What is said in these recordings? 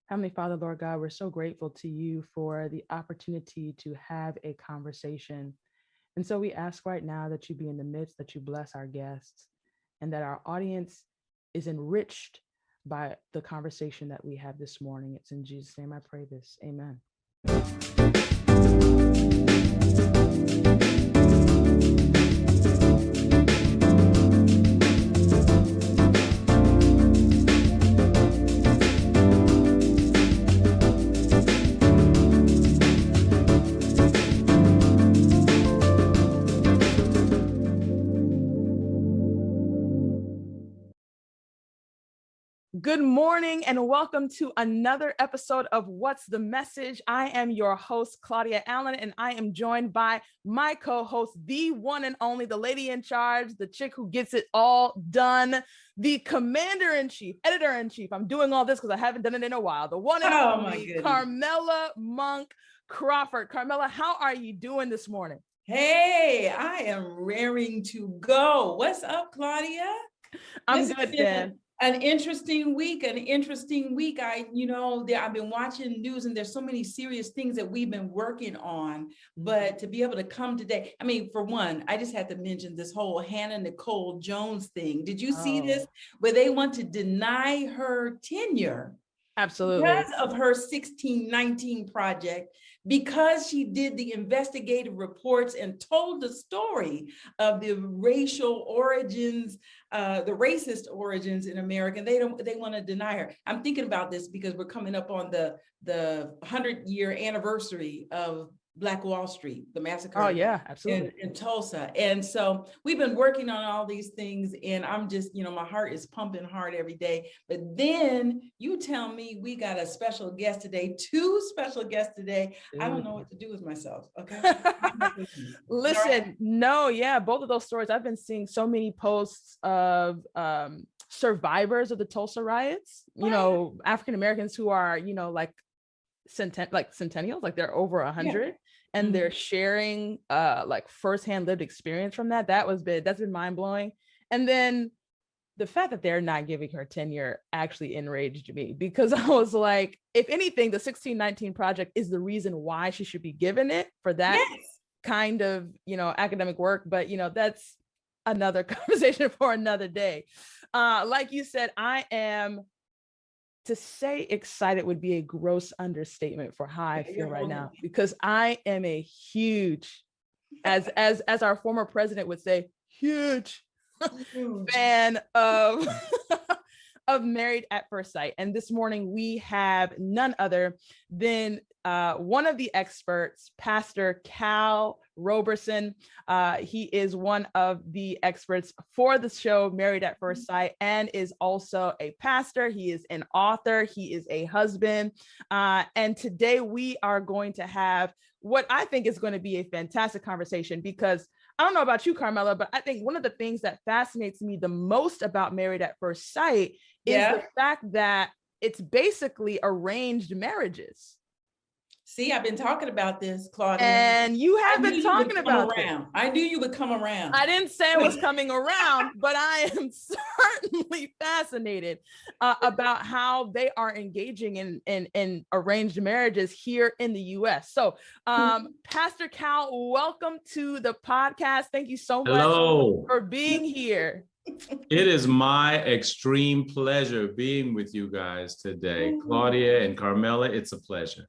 Heavenly Father, Lord God, we're so grateful to you for the opportunity to have a conversation. And so we ask right now that you be in the midst, that you bless our guests, and that our audience is enriched by the conversation that we have this morning. It's in Jesus' name I pray this. Amen. Good morning and welcome to another episode of What's the Message? I am your host, Claudia Allen, and I am joined by my co-host, the one and only, the lady in charge, the chick who gets it all done, the commander-in-chief, editor-in-chief. I'm doing all this because I haven't done it in a while. The one and only Carmela Monk Crawford. Carmela, how are you doing this morning? Hey, I am raring to go. What's up, Claudia? I'm good, Dan. An interesting week. I've been watching news and there's so many serious things that we've been working on, but to be able to come today, I mean, for one, I just had to mention this whole Hannah Nicole Jones thing. Did you see this? Where they want to deny her tenure. Absolutely. Because of her 1619 project, because she did the investigative reports and told the story of the racial origins, the racist origins in America, they want to deny her. I'm thinking about this because we're coming up on the 100-year anniversary of Black Wall Street, the massacre. Oh yeah, absolutely. In Tulsa. And so we've been working on all these things and I'm just, my heart is pumping hard every day. But then you tell me we got a special guest today, two special guests today. I don't know what to do with myself. Okay. Listen, no, yeah, both of those stories. I've been seeing so many posts of survivors of the Tulsa riots, African Americans who are, like centennials, like they're over 100. Yeah. And they're sharing like firsthand lived experience from that. That's been mind-blowing. And then the fact that they're not giving her tenure actually enraged me, because I was like, if anything, the 1619 project is the reason why she should be given it for that kind of, academic work. But, that's another conversation for another day. Like you said, to say excited would be a gross understatement for how I feel right now, because I am a huge, as our former president would say, huge fan of of Married at First Sight. And this morning we have none other than one of the experts, Pastor Cal Roberson. He is one of the experts for the show Married at First Sight and is also a pastor. He is an author. He is a husband. And today we are going to have what I think is going to be a fantastic conversation, because I don't know about you, Carmela, but I think one of the things that fascinates me the most about Married at First Sight is the fact that it's basically arranged marriages. See, I've been talking about this, Claudia. And you have been talking about it. I knew you would come around. I didn't say it was coming around, but I am certainly fascinated about how they are engaging in arranged marriages here in the U.S. So, Pastor Cal, welcome to the podcast. Thank you so much for being here. It is my extreme pleasure being with you guys today. Claudia and Carmela, it's a pleasure.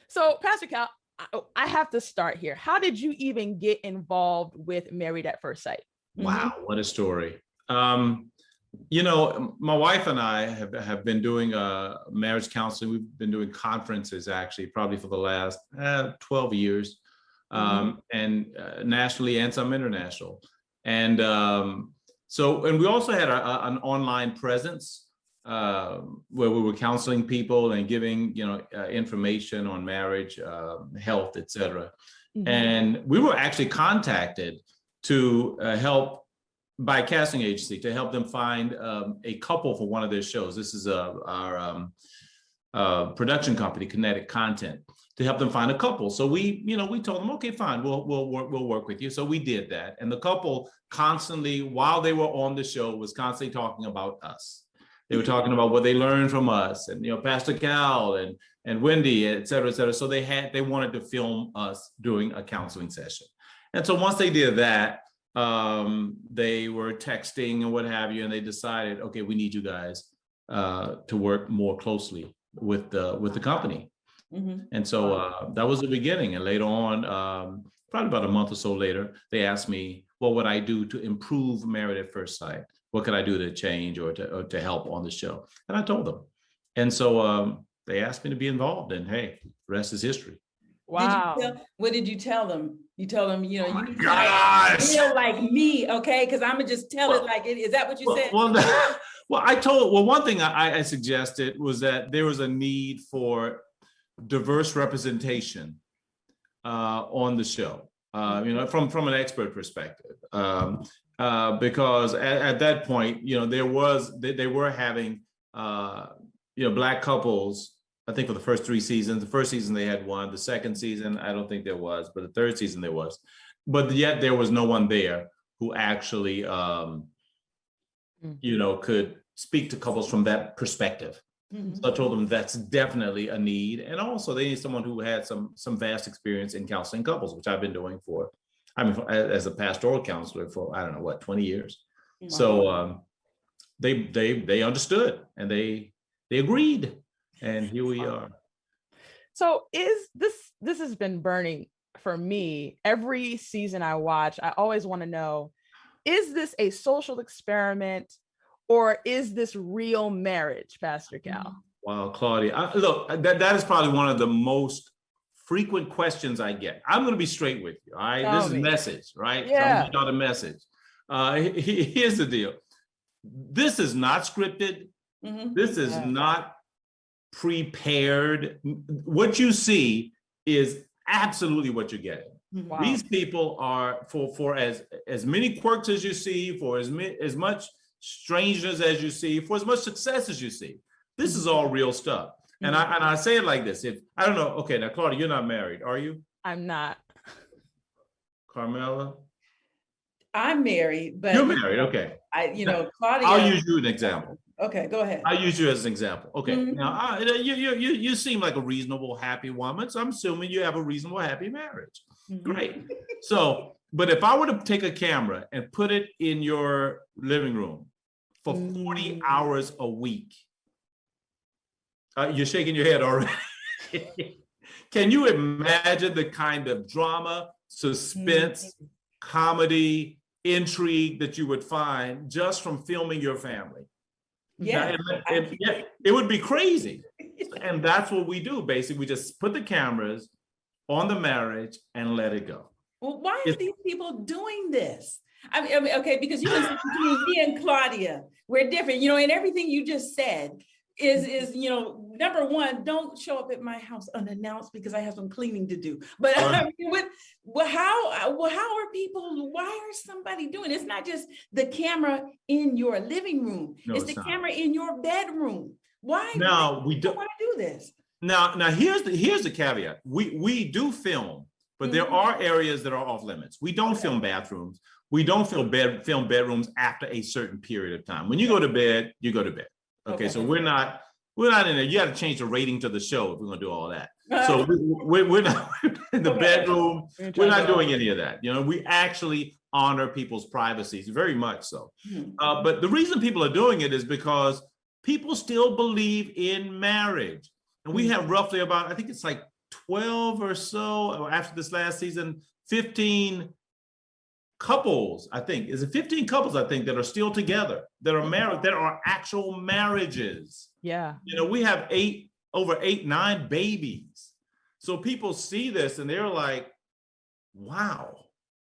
So, Pastor Cal, I have to start here. How did you even get involved with Married at First Sight? Wow, what a story. My wife and I have been doing marriage counseling. We've been doing conferences, actually, probably for the last 12 years, and nationally and some international. And we also had an online presence where we were counseling people and giving, information on marriage, health, et cetera. And we were actually contacted to help by a casting agency to help them find a couple for one of their shows. This is our production company, Kinetic Content, to help them find a couple. So we told them, okay, fine, we'll work with you. So we did that. And the couple constantly, while they were on the show, was constantly talking about us. They were talking about what they learned from us, and Pastor Cal and Wendy, et cetera, et cetera. So they wanted to film us doing a counseling session. And so once they did that, they were texting and what have you, and they decided, okay, we need you guys to work more closely with the company. And so that was the beginning. And later on, probably about a month or so later, they asked me, what would I do to improve Married at First Sight? What could I do to change or to help on the show? And I told them. And so they asked me to be involved, and hey, the rest is history. Wow. What did you tell them? You tell them, you need to feel like me, okay? Because I'm gonna just tell it like it is. That what you said? Well, one thing I suggested was that there was a need for diverse representation on the show, from an expert perspective, because at that point, they were having Black couples. I think for the first 3 seasons. The first season they had one. The second season, I don't think there was, but the third season there was. But yet there was no one there who actually, could speak to couples from that perspective. So I told them that's definitely a need, and also they need someone who had some vast experience in counseling couples, which I've been doing as a pastoral counselor for 20 years. Wow. So they understood and they agreed. And here we are. So this has been burning for me. Every season I watch, I always want to know, is this a social experiment or is this real marriage, Pastor Cal? Wow, Claudia. Look, that is probably one of the most frequent questions I get. I'm going to be straight with you. All right. This is message, right? Yeah. So I'm a message. Here's the deal. This is not scripted. This is not prepared. What you see is absolutely what you're getting. Wow. These people are for as many quirks as you see, for as much strangeness as you see, for as much success as you see. This is all real stuff. And I say it like this. If I don't know, okay, now Claudia, you're not married, are you? I'm not. Carmela? I'm married, but you're married, okay. Claudia. I'll use you an example. Okay, go ahead. I'll use you as an example. Okay, now you seem like a reasonable, happy woman, so I'm assuming you have a reasonable, happy marriage. Great. So, but if I were to take a camera and put it in your living room for 40 hours a week, you're shaking your head already. Can you imagine the kind of drama, suspense, comedy, intrigue that you would find just from filming your family? Yeah, it would be crazy. And that's what we do. Basically, we just put the cameras on the marriage and let it go. Well, why are these people doing this? I mean, okay, because between me and Claudia, we're different. And everything you just said is number one, don't show up at my house unannounced because I have some cleaning to do. But I mean, how are people? Why are somebody doing it? It's not just the camera in your living room. No, it's the camera in your bedroom. Why? Now we don't want to do this. Now here's the caveat. We do film, but there are areas that are off limits. We don't film bathrooms. We don't film bedrooms after a certain period of time. When you go to bed, you go to bed. Okay, so we're not in there. You got to change the rating to the show if we're gonna do all that. So we're not in the bedroom. We're not doing any of that. We actually honor people's privacies, very much so. But the reason people are doing it is because people still believe in marriage, and we have roughly about, I think it's like 12 or so after this last season, 15 couples, I think. Is it 15 couples, I think, that are still together, that are married, that are actual marriages. Yeah. We have over 9 babies. So people see this and they're like, wow,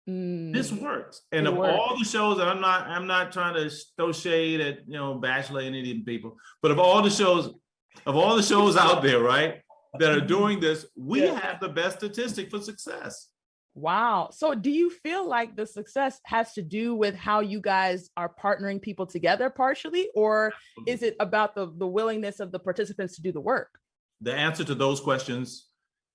this works. And all the shows, and I'm not trying to throw shade at, Bachelor and Indian people, but of all the shows out there, right, that are doing this, we have the best statistic for success. Wow. So do you feel like the success has to do with how you guys are partnering people together partially, or is it about the willingness of the participants to do the work? The answer to those questions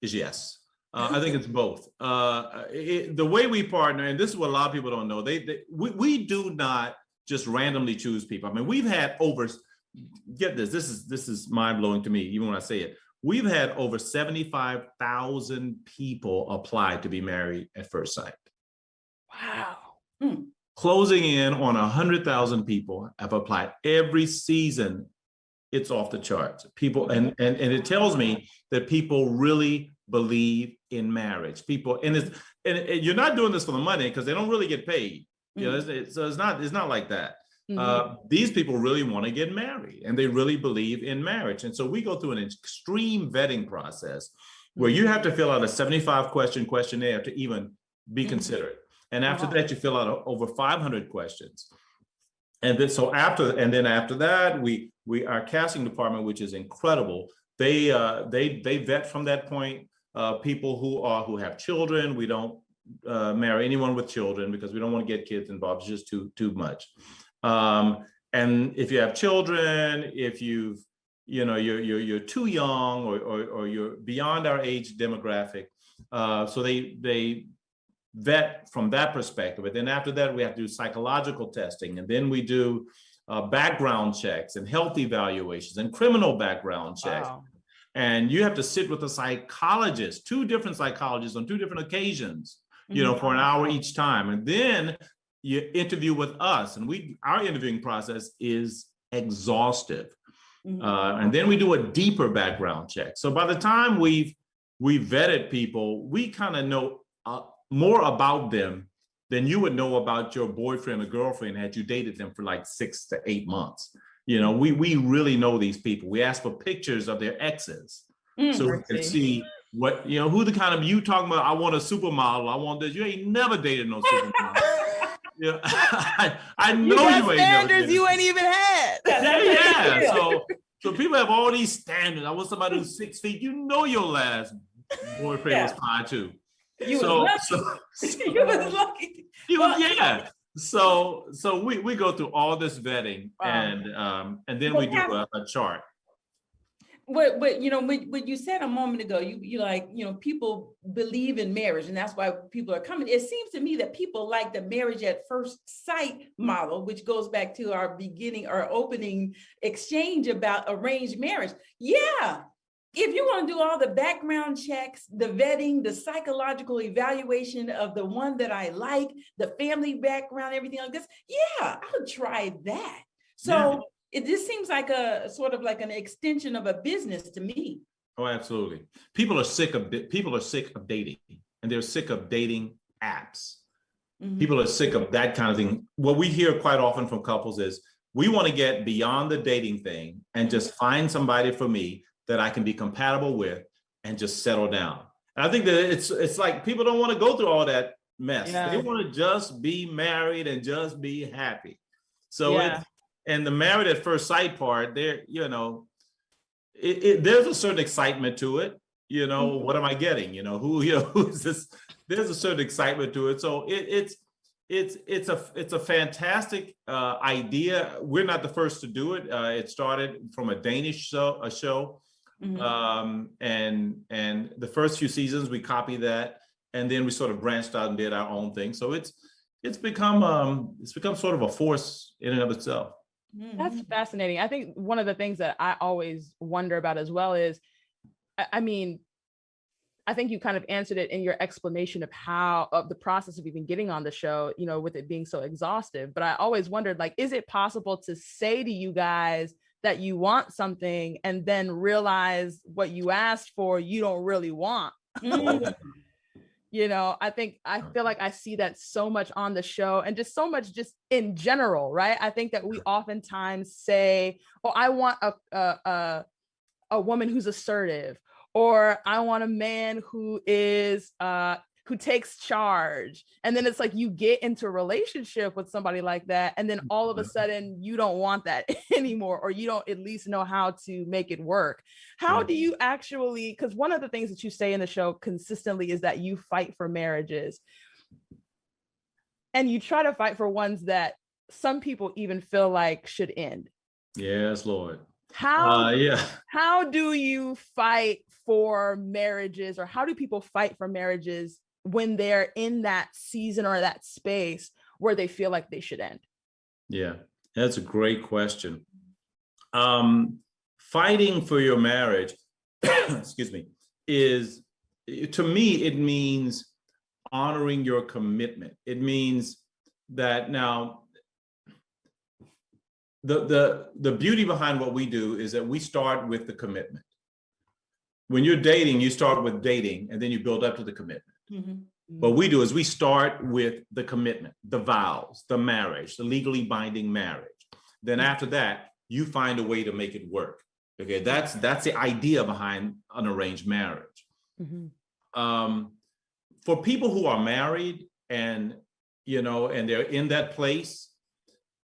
is yes. I think it's both. The way we partner, and this is what a lot of people don't know, we do not just randomly choose people. I mean, we've had over get this. This is mind blowing to me, even when I say it. We've had over 75,000 people apply to be married at first sight. Wow. Closing in on 100,000 people have applied every season. It's off the charts. People, and it tells me that people really believe in marriage. People, and you're not doing this for the money because they don't really get paid. You know, so it's not like that. These people really want to get married and they really believe in marriage. And so we go through an extreme vetting process where you have to fill out a 75-question questionnaire to even be considered. And after that, you fill out over 500 questions. And then after that, our casting department, which is incredible, they vet from that point people who have children. We don't marry anyone with children because we don't want to get kids involved. It's just too much. And if you have children, if you're too young or you're beyond our age demographic, so they vet from that perspective. But then after that, we have to do psychological testing, and then we do background checks and health evaluations and criminal background checks. Wow. And you have to sit with a psychologist, 2 different psychologists on 2 different occasions, for an hour each time. And then you interview with us, and our interviewing process is exhaustive. And then we do a deeper background check. So by the time we've vetted people, we kind of know more about them than you would know about your boyfriend or girlfriend had you dated them for like 6 to 8 months. We really know these people. We ask for pictures of their exes so we can see what, who the kind of, you talking about, I want a supermodel, I want this. You ain't never dated no supermodel. Yeah, I know you ain't standards you ain't even had. Yeah. So people have all these standards. I want somebody who's 6 feet. Your last boyfriend was 5'2". You was lucky. Yeah. So we go through all this vetting, and then we do a chart. What you said a moment ago, you like, people believe in marriage, and that's why people are coming. It seems to me that people like the marriage at first sight model, which goes back to our opening exchange about arranged marriage. Yeah. If you want to do all the background checks, the vetting, the psychological evaluation of the one that I like, the family background, everything like this, yeah, I'll try that. So it just seems like a sort of like an extension of a business to me. Oh, absolutely. People are sick of dating, and they're sick of dating apps. People are sick of that kind of thing. What we hear quite often from couples is, we want to get beyond the dating thing and just find somebody for me that I can be compatible with and just settle down. And I think that it's like people don't want to go through all that mess. Yeah. They want to just be married and just be happy. So and the married at first sight part, there's a certain excitement to it. What am I getting? Who's this? There's a certain excitement to it. So it's a fantastic idea. We're not the first to do it. It started from a Danish show. And the first few seasons we copied that, and then we sort of branched out and did our own thing. So it's become sort of a force in and of itself. That's fascinating. I think one of the things that I always wonder about as well is, I mean, I think you kind of answered it in your explanation of the process of even getting on the show, with it being so exhaustive. But I always wondered, like, is it possible to say to you guys that you want something and then realize what you asked for, you don't really want? I feel like I see that so much on the show, and just so much just in general, right? I think that we oftentimes say, oh, I want a woman who's assertive, or I want a man who is who takes charge. And then it's like you get into a relationship with somebody like that, and then all of a sudden you don't want that anymore, or you don't at least know how to make it work. How do you actually, because one of the things that you say in the show consistently is that you fight for marriages, and you try to fight for ones that some people even feel like should end. Yes, Lord. How do you fight for marriages, or how do people fight for marriages when they're in that season or that space where they feel like they should end? Yeah, that's a great question. Fighting for your marriage, excuse me, is, to me, it means honoring your commitment. It means that now, the beauty behind what we do is that we start with the commitment. When you're dating, you start with dating and then you build up to the commitment. Mhm. What we do is we start with the commitment, the vows, the marriage, the legally binding marriage. Then after that, you find a way to make it work. Okay, that's the idea behind an arranged marriage. For people who are married and and they're in that place,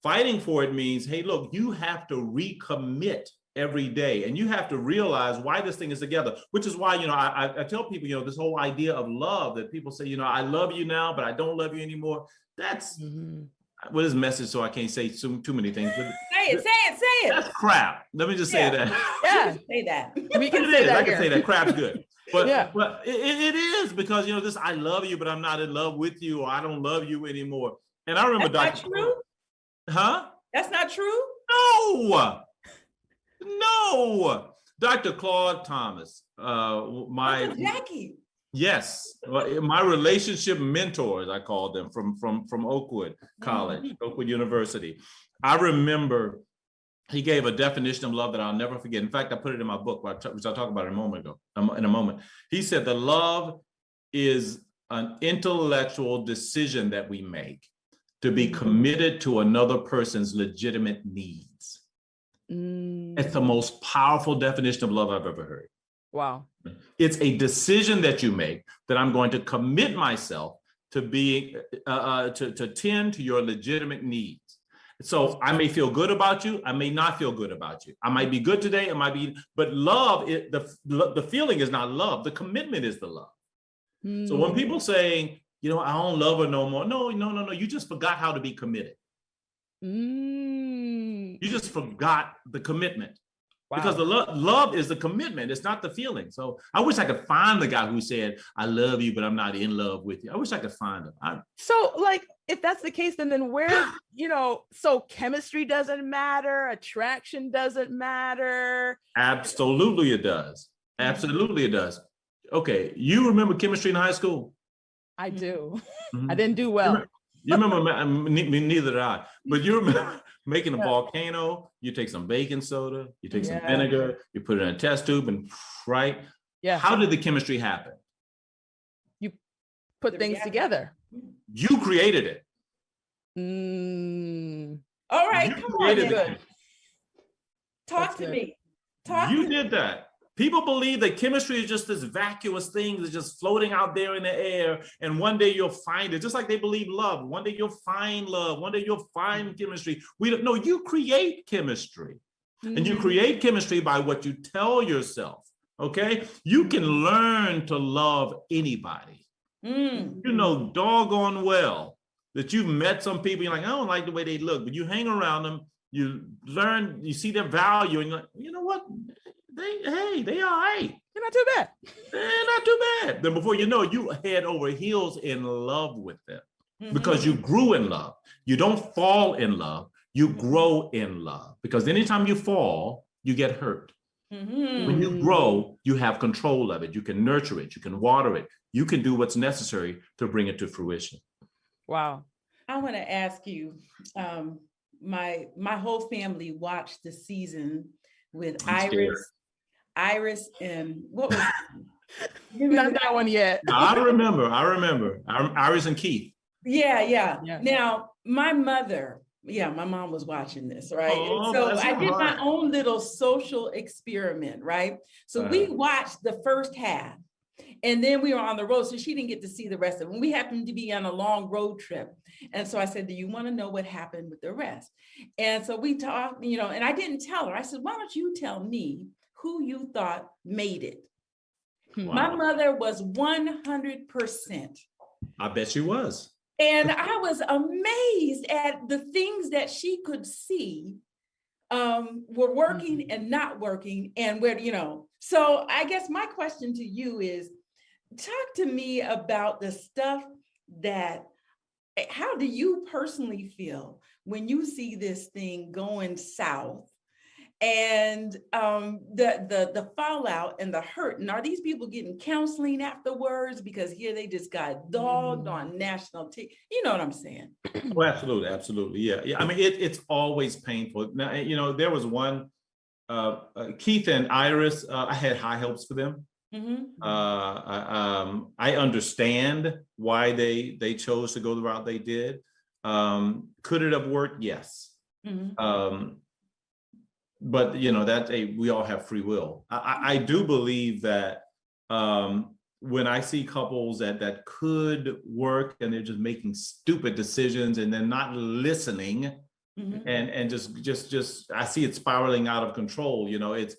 fighting for it means, hey, look, you have to recommit every day, and you have to realize why this thing is together. Which is why I tell people this whole idea of love that people say I love you now, but I don't love you anymore. That's what is message, so I can't say too many things. But Say it. That's crap. Let me just say that. Yeah, Say that. we can It say is. that I can here. say that crap's good. But Yeah. but it is because this I love you, but I'm not in love with you, or I don't love you anymore. And I remember That's not true. Huh? That's not true. No. Dr. Claude Thomas, my Jackie. yes, my relationship mentors, I call them, from Oakwood College, Oakwood University. I remember he gave a definition of love that I'll never forget. In fact, I put it in my book, which I'll talk about in a moment. He said that love is an intellectual decision that we make to be committed to another person's legitimate needs. It's the most powerful definition of love I've ever heard. Wow. It's a decision that you make that I'm going to commit myself to being to tend to your legitimate needs. So I may feel good about you, I may not feel good about you. I might be good today, it might be, but love, the feeling is not love, the commitment is the love. So when people saying, I don't love her no more, no, you just forgot how to be committed. You just forgot the commitment. Wow. Because the love is the commitment, it's not the feeling. So I wish I could find the guy who said, I love you, but I'm not in love with you. I wish I could find him. So if that's the case, then where, so chemistry doesn't matter, attraction doesn't matter. Absolutely it does. Absolutely it does. Okay, you remember chemistry in high school? I do. I didn't do well. You remember, neither did I, but you remember making a volcano, you take some baking soda, you take some vinegar, you put it in a test tube, and right? Yeah. How did the chemistry happen? You put things together. You created it. All right, come on. Good. Talk to me. You did that. People believe that chemistry is just this vacuous thing that's just floating out there in the air, and one day you'll find it. Just like they believe love. One day you'll find love. One day you'll find chemistry. We don't know. You create chemistry, and you create chemistry by what you tell yourself. Okay, you can learn to love anybody. You know doggone well that you've met some people. You're like, I don't like the way they look, but you hang around them. You learn. You see their value, and you're like, you know what? They all right. You're not too bad. They're not too bad. Then before you know, you head over heels in love with them because you grew in love. You don't fall in love. You grow in love, because anytime you fall, you get hurt. When you grow, you have control of it. You can nurture it. You can water it. You can do what's necessary to bring it to fruition. Wow. I want to ask you, my whole family watched the season with Iris and what was not that one yet. I remember. Iris and Keith. Yeah. Now, my mother, my mom was watching this, right? Oh, so I did my own little social experiment, right? So we watched the first half, and then we were on the road, so she didn't get to see the rest of it. We happened to be on a long road trip. And so I said, do you want to know what happened with the rest? And so we talked, and I didn't tell her. I said, why don't you tell me who you thought made it? Wow. My mother was 100%. I bet she was. And I was amazed at the things that she could see were working and not working, and where, So I guess my question to you is, talk to me about the stuff how do you personally feel when you see this thing going south? And the fallout and the hurt. And are these people getting counseling afterwards? Because here they just got dogged on national TV. You know what I'm saying? Oh, absolutely, absolutely, yeah, yeah. I mean, it's always painful. Now, you know, there was one, Keith and Iris. I had high hopes for them. I understand why they chose to go the route they did. Could it have worked? Yes. But you know, we all have free will. I do believe that when I see couples that could work and they're just making stupid decisions and they're not listening, and just I see it spiraling out of control. You know, it's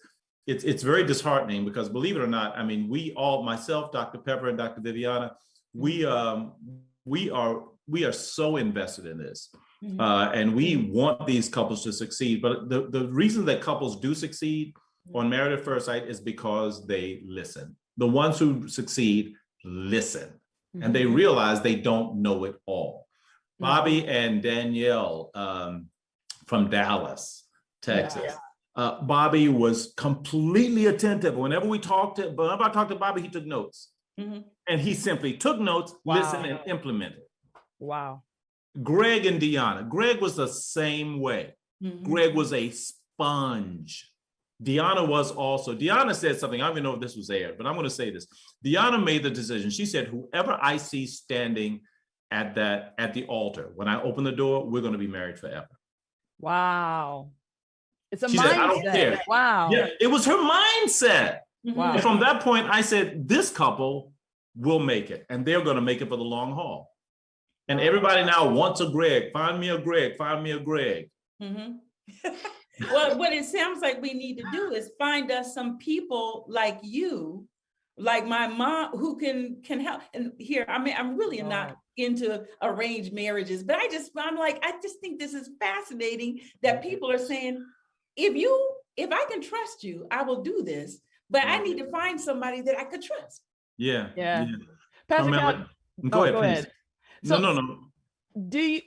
very disheartening, because believe it or not, I mean, we all, myself, Dr. Pepper and Dr. Viviana, we are so invested in this. And we want these couples to succeed. But the reason that couples do succeed on Married at First Sight is because they listen. The ones who succeed listen, and they realize they don't know it all. Bobby and Danielle from Dallas, Texas. Bobby was completely attentive. Whenever I talked to Bobby, he took notes. And he simply took notes, listened, and implemented. Wow. Greg and Deanna. Greg was the same way. Greg was a sponge. Deanna was also. Deanna said something, I don't even know if this was aired, but I'm going to say this. Deanna made the decision. She said, whoever I see standing at the altar, when I open the door, we're going to be married forever. Wow. It's a mindset. Said, I don't care. Wow. Yeah, it was her mindset. Wow. And from that point, I said, this couple will make it, and they're going to make it for the long haul. And everybody now wants a Greg. Find me a Greg. Find me a Greg. Well, what it sounds like we need to do is find us some people like you, like my mom, who can help. And here, I mean, I'm really not into arranged marriages, but I just think this is fascinating that people are saying, if I can trust you, I will do this, but I need to find somebody that I could trust. Yeah. Pastor Cal, go ahead. So, no. Do you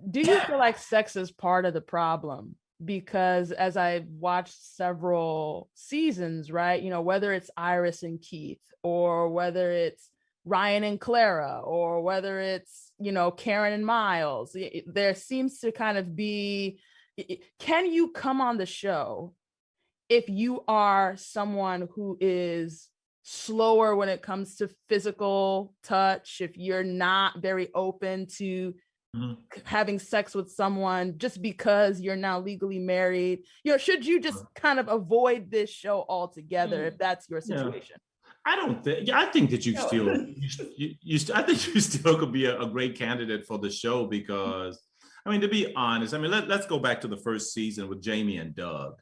feel like sex is part of the problem? Because as I've watched several seasons, right, you know, whether it's Iris and Keith, or whether it's Ryan and Clara, or whether it's, you know, Karen and Miles, there seems to kind of be, can you come on the show if you are someone who is slower when it comes to physical touch, if you're not very open to having sex with someone just because you're now legally married? You know, should you just kind of avoid this show altogether if that's your situation? I think that I think you still could be a great candidate for the show, because I mean, to be honest, I mean, let's go back to the first season with Jamie and Doug.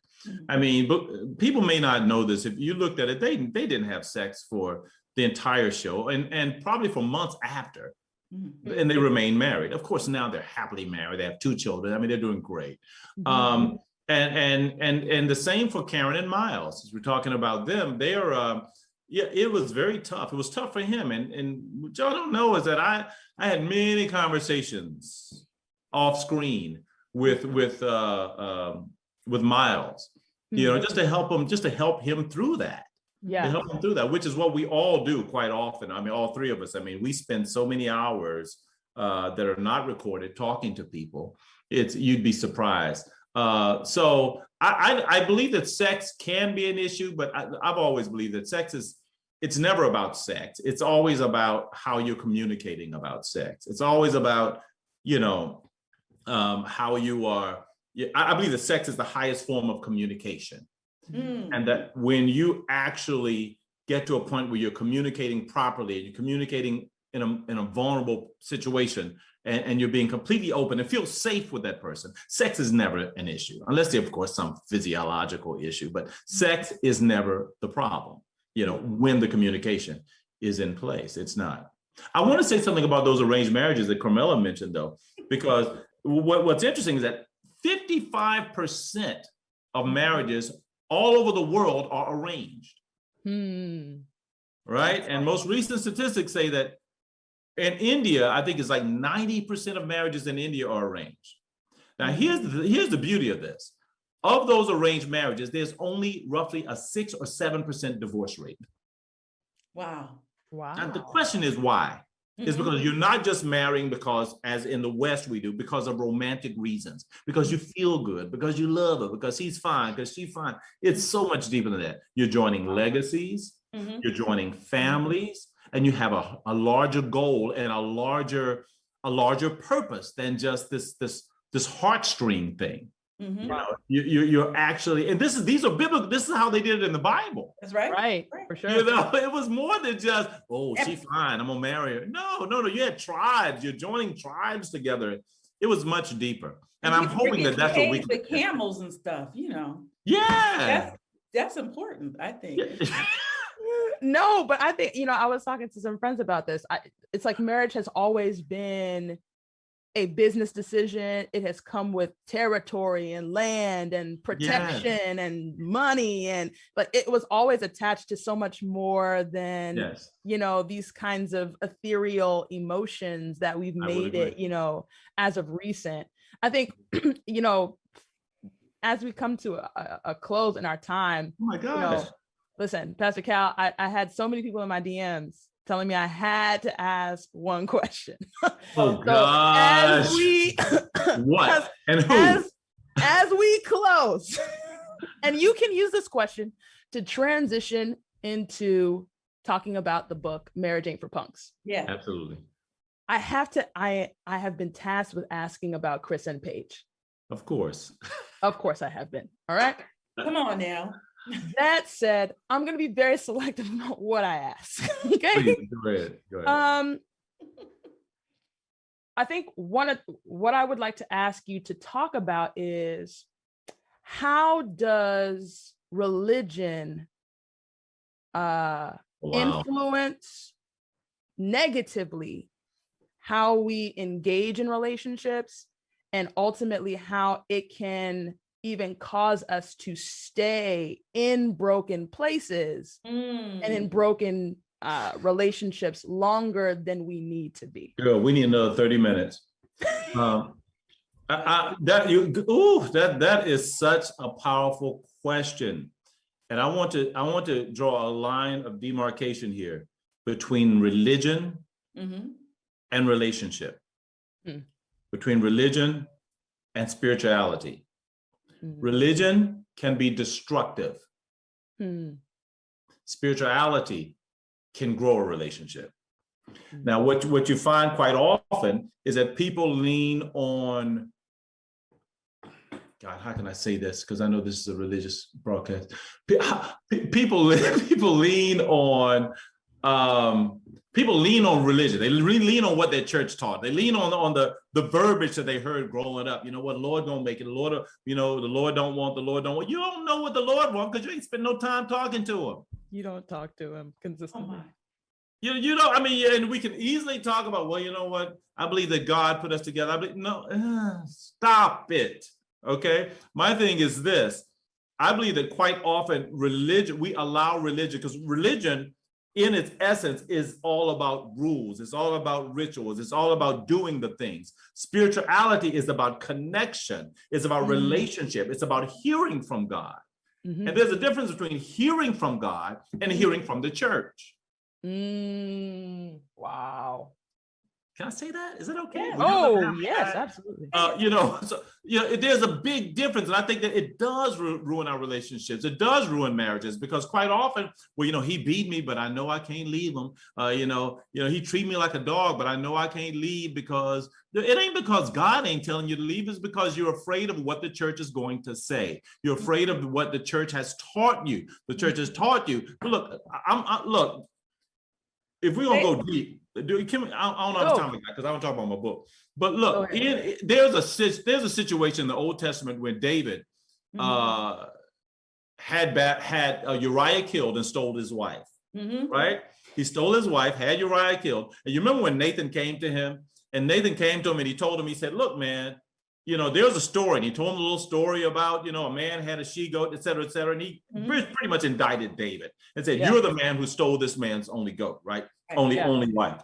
I mean, but people may not know this. If you looked at it, they didn't have sex for the entire show, and probably for months after, and they remained married. Of course, now they're happily married. They have 2 children. I mean, they're doing great. And the same for Karen and Miles. As we're talking about them, they are. It was very tough. It was tough for him. And what y'all don't know is that I had many conversations off screen with Miles, you know, just to help him through that. To help him through that, which is what we all do quite often. I mean, all 3 of us. I mean, we spend so many hours that are not recorded talking to people. You'd be surprised. So I believe that sex can be an issue, but I've always believed that it's never about sex. It's always about how you're communicating about sex. It's always about, you know, how you are. I believe that sex is the highest form of communication. And that when you actually get to a point where you're communicating properly, you're communicating in a vulnerable situation, and you're being completely open and feel safe with that person, sex is never an issue, unless there's, of course, some physiological issue. But sex is never the problem, you know, when the communication is in place. It's not. I want to say something about those arranged marriages that Carmela mentioned, though, because what's interesting is that 55% of marriages all over the world are arranged. Right? And most recent statistics say that in India, I think it's like 90% of marriages in India are arranged. Now, here's the beauty of this. of those arranged marriages, there's only roughly a 6 or 7% divorce rate. Wow. Wow. And the question is why? It's because you're not just marrying because, as in the West we do, because of romantic reasons, because you feel good, because you love her, because he's fine, because she's fine. It's so much deeper than that. You're joining legacies, you're joining families, and you have a larger goal and a larger purpose than just this heartstring thing. You know, you're actually, and these are biblical. This is how they did it in the Bible. That's right. Right, for sure. You know, it was more than just, oh, she's fine, I'm gonna marry her. No. You had tribes. You're joining tribes together. It was much deeper, and I'm hoping that that's what we can. The camels and stuff. You know. Yeah. That's important, I think. No, but I think, I was talking to some friends about this. It's like marriage has always been a business decision. It has come with territory and land and protection and money, but it was always attached to so much more than these kinds of ethereal emotions that we've made it, as of recent. I think, as we come to a close in our time, oh my gosh. Listen, Pastor Cal, I had so many people in my DMs telling me I had to ask one question. Oh, gosh. What? And who? As we close, and you can use this question to transition into talking about the book, Marriage Ain't for Punks. Yeah. Absolutely. I have been tasked with asking about Chris and Paige. Of course. Of course I have been. All right. Come on now. That said, I'm going to be very selective about what I ask. Okay. Please, go ahead. I think what I would like to ask you to talk about is, how does religion influence negatively how we engage in relationships, and ultimately how it can even cause us to stay in broken places and in broken relationships longer than we need to be? Girl, we need another 30 minutes. That is such a powerful question. And I want to draw a line of demarcation here between religion and relationship, between religion and spirituality. Religion can be destructive. Spirituality can grow a relationship. Now, what you find quite often is that people lean on, God, how can I say this? Because I know this is a religious broadcast. People lean on religion. They lean on what their church taught. They lean on the verbiage that they heard growing up. You know what, the Lord don't make it. The Lord, the Lord don't want. The Lord don't want. You don't know what the Lord wants because you ain't spend no time talking to him. You don't talk to him consistently. You know, I mean, and we can easily talk about, well, you know what? I believe that God put us together. Stop it. Okay. My thing is this. I believe that quite often we allow religion, because religion in its essence is all about rules. It's all about rituals. It's all about doing the things. Spirituality is about connection. It's about relationship. It's about hearing from God. And there's a difference between hearing from God and hearing from the church. Wow. Can I say that? Is it okay? Yeah. Oh, yes, absolutely. There's a big difference. And I think that it does ruin our relationships. It does ruin marriages, because quite often, well, he beat me, but I know I can't leave him. He treat me like a dog, but I know I can't leave, because it ain't because God ain't telling you to leave. It's because you're afraid of what the church is going to say. You're afraid of what the church has taught you. The church has taught you. But look, if we're going to go deep, I don't know how much time we got, because I don't talk about my book. But look, there's a situation in the Old Testament where David had Uriah killed and stole his wife, right? He stole his wife, had Uriah killed. And you remember when Nathan came to him, and he told him, he said, look, man, there's a story. And he told him a little story about, a man had a she-goat, et cetera, et cetera. And he pretty much indicted David and said, you're the man who stole this man's only goat, right? Only wife.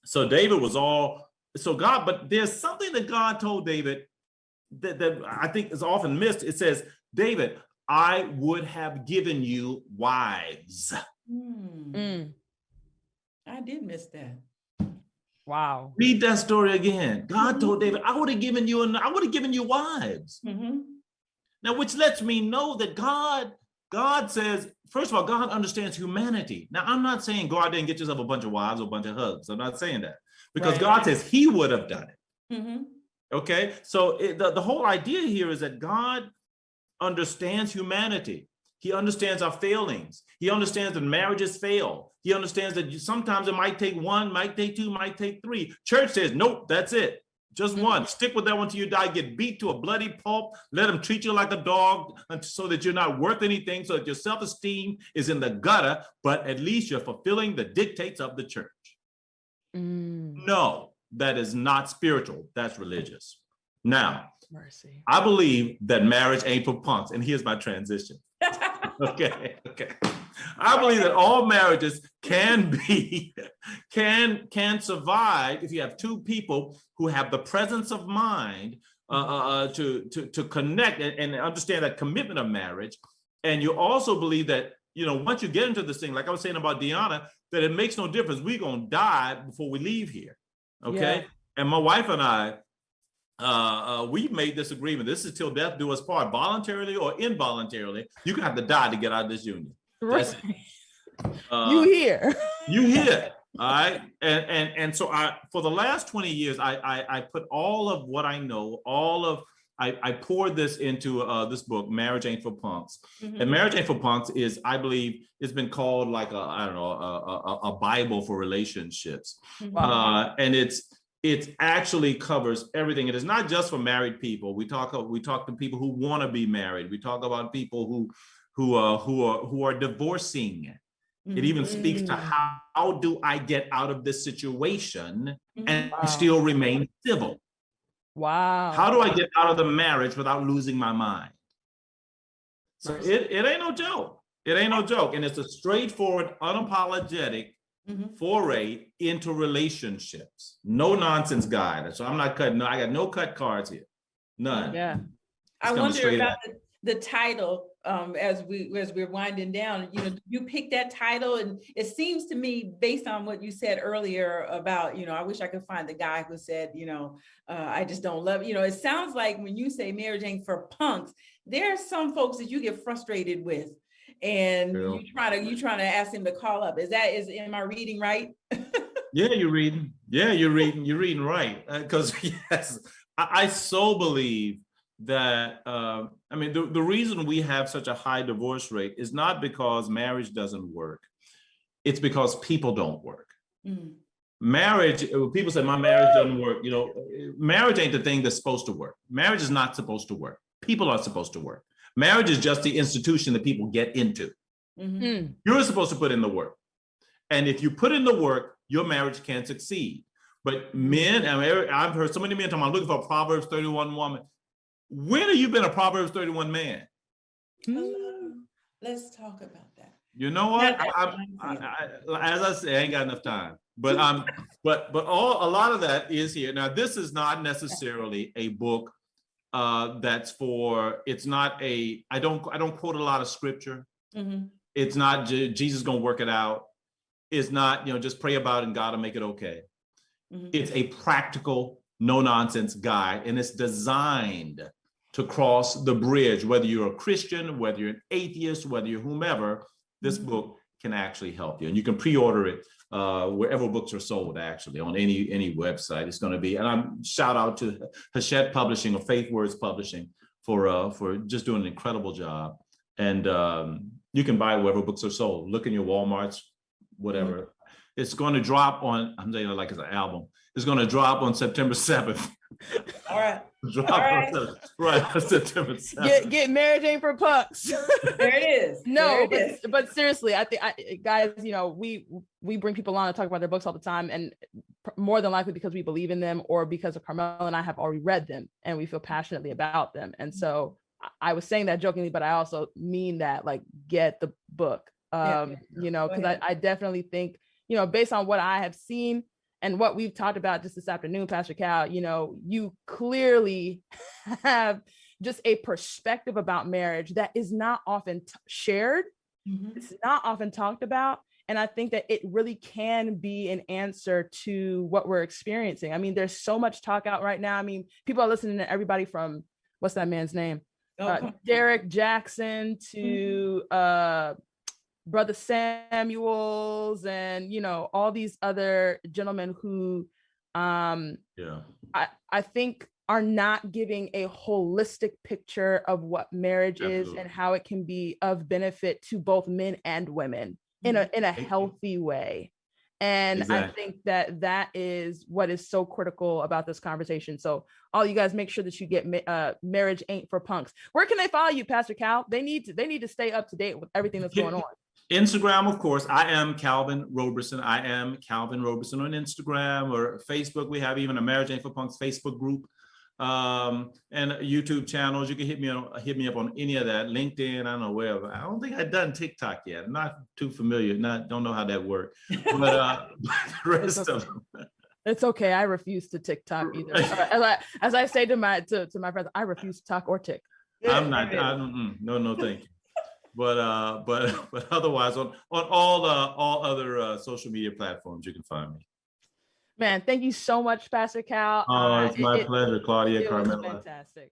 So David was but there's something that God told David that I think is often missed. It says, David, I would have given you wives. I did miss that. Wow. Read that story again. God told David, I would have given you wives. Now, which lets me know that God says, first of all, God understands humanity. Now, I'm not saying go out there and get yourself a bunch of wives or a bunch of husbands. I'm not saying that, because God says he would have done it. Okay, so the whole idea here is that God understands humanity. He understands our failings. He understands that marriages fail. He understands that sometimes it might take one, might take two, might take three. Church says, nope, that's it. Just one. Stick with that one till you die. Get beat to a bloody pulp. Let them treat you like a dog so that you're not worth anything, so that your self-esteem is in the gutter, but at least you're fulfilling the dictates of the church. No, that is not spiritual. That's religious. Now, Mercy. I believe that marriage ain't for punks. And here's my transition. Okay. I believe that all marriages can survive if you have two people who have the presence of mind to connect and understand that commitment of marriage. And you also believe that, once you get into this thing, like I was saying about Deanna, that it makes no difference. We're gonna die before we leave here. Okay. Yeah. And my wife and I, we've made this agreement. This is till death do us part, voluntarily or involuntarily. You're gonna have to die to get out of this union. That's you here. You here. All right. And so for the last 20 years, I put all of what I know, I poured this into this book, Marriage Ain't for Punks. And Marriage Ain't for Punks is, I believe, it's been called like a Bible for relationships. And it actually covers everything. It is not just for married people. We talk to people who want to be married. We talk about people who are divorcing. It even speaks to how do I get out of this situation and still remain civil? Wow. How do I get out of the marriage without losing my mind? So it ain't no joke. It ain't no joke. And it's a straightforward, unapologetic foray into relationships. No nonsense guide. So I'm not cutting. I got no cut cards here. None. Yeah. I wonder about the title as we're winding down. You pick that title, and it seems to me, based on what you said earlier about, I wish I could find the guy who said, I just don't love. It sounds like when you say marriage ain't for punks, there are some folks that you get frustrated with. And you trying to ask him to call up. Am I reading right? Yeah, you're reading. Yeah, you're reading right. Because yes, I so believe that, the reason we have such a high divorce rate is not because marriage doesn't work. It's because people don't work. Marriage, people say my marriage doesn't work. Marriage ain't the thing that's supposed to work. Marriage is not supposed to work. People are supposed to work. Marriage is just the institution that people get into. You're supposed to put in the work. And if you put in the work, your marriage can succeed. But men, I've heard so many men talking about looking for a Proverbs 31 woman. When have you been a Proverbs 31 man? Let's talk about that. You know what? As I say, I ain't got enough time. But a lot of that is here. Now, this is not necessarily a book that's for. It's not a. I don't quote a lot of scripture. It's not Jesus gonna work it out. It's not just pray about it and God will make it okay. It's a practical, no nonsense guide, and it's designed to cross the bridge. Whether you're a Christian, whether you're an atheist, whether you're whomever, this book can actually help you. And you can pre-order it wherever books are sold, actually, on any website. It's going to be, and I'm shout out to Hachette Publishing or Faith Words Publishing for just doing an incredible job. And you can buy it wherever books are sold. Look in your Walmarts, whatever. It's going to drop on, I'm saying it like it's an album. It's going to drop on September 7th. All right. Right, September 7th. Get Marriage Ain't for Punks. There it is. No, but seriously, I think, guys, we bring people on to talk about their books all the time, and more than likely because we believe in them or because of Carmel and I have already read them and we feel passionately about them. And so I was saying that jokingly, but I also mean that, like, get the book, because I definitely think, based on what I have seen and what we've talked about just this afternoon, Pastor Cal, you know, you clearly have just a perspective about marriage that is not often shared. It's not often talked about. And I think that it really can be an answer to what we're experiencing. I mean, there's so much talk out right now. I mean, people are listening to everybody from, what's that man's name? Derek Jackson to Brother Samuels, and, you know, all these other gentlemen who I think are not giving a holistic picture of what marriage is and how it can be of benefit to both men and women in a healthy way. And I think that that is what is so critical about this conversation. So all you guys, make sure that you get Marriage Ain't for Punks. Where can they follow you, Pastor Cal? They need to stay up to date with everything that's going on. Instagram, of course. I am Calvin Roberson. I am Calvin Roberson on Instagram, or Facebook. We have even a Marriage Ain't for Punks Facebook group, and YouTube channels. You can hit me up on any of that. LinkedIn, I don't know wherever. I don't think I've done TikTok yet. I'm not too familiar. Don't know how that works. But the rest of them. It's okay. I refuse to TikTok either. As I say to my friends, I refuse to talk or tick. I'm not. No, thank you. But otherwise, on all other social media platforms, you can find me. Man, thank you so much, Pastor Cal. Oh, it's my pleasure, Claudia. It was fantastic.